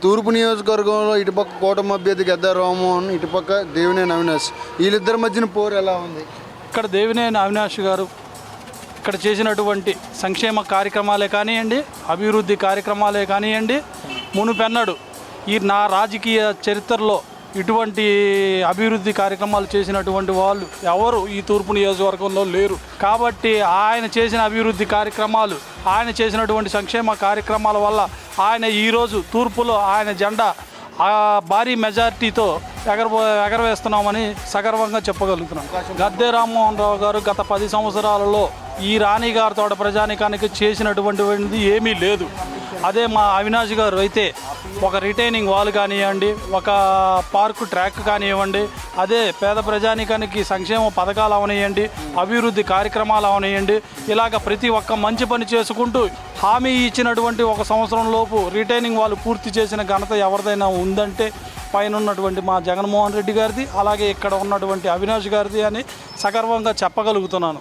తూర్పు నియోజకవర్గంలో ఇటుపక్క కూటమి అభ్యర్థి గద్దా రామ్మోహన్, ఇటుపక్క దేవినేని అవినాష్, వీళ్ళిద్దరి మధ్యన పోరు ఎలా ఉంది? ఇక్కడ దేవినేని అవినాష్ గారు ఇక్కడ చేసినటువంటి సంక్షేమ కార్యక్రమాలే కానివ్వండి, అభివృద్ధి కార్యక్రమాలే కానివ్వండి, మునుపెన్నడు నా రాజకీయ చరిత్రలో ఇటువంటి అభివృద్ధి కార్యక్రమాలు చేసినటువంటి వాళ్ళు ఎవరు ఈ తూర్పు నియోజకవర్గంలో లేరు. కాబట్టి ఆయన చేసిన అభివృద్ధి కార్యక్రమాలు, ఆయన చేసినటువంటి సంక్షేమ కార్యక్రమాల వల్ల ఆయన ఈరోజు తూర్పులో ఆయన జెండా భారీ మెజార్టీతో ఎగరవేస్తున్నామని సగర్వంగా చెప్పగలుగుతున్నాం. గద్దె రామ్మోహన్ రావు గారు గత 10 సంవత్సరాలలో ఈ రాణి గారి తోట ప్రజానికానికి చేసినటువంటిది ఏమీ లేదు. అదే మా అవినాష్ గారు అయితే ఒక రిటైనింగ్ వాల్ కానివ్వండి, ఒక పార్కు ట్రాక్ కానివ్వండి, అదే పేద ప్రజానికానికి సంక్షేమ పథకాలు అవనివ్వండి, అభివృద్ధి కార్యక్రమాలు అవనివ్వండి, ఇలాగ ప్రతి ఒక్క మంచి పని చేసుకుంటూ హామీ ఇచ్చినటువంటి 1 సంవత్సరం లోపు రిటైనింగ్ వాళ్ళు పూర్తి చేసిన ఘనత ఎవరిదైనా ఉందంటే పైన ఉన్నటువంటి మా జగన్మోహన్ రెడ్డి గారిది, అలాగే ఇక్కడ ఉన్నటువంటి అవినాష్ గారిది అని సగర్వంగా చెప్పగలుగుతున్నాను.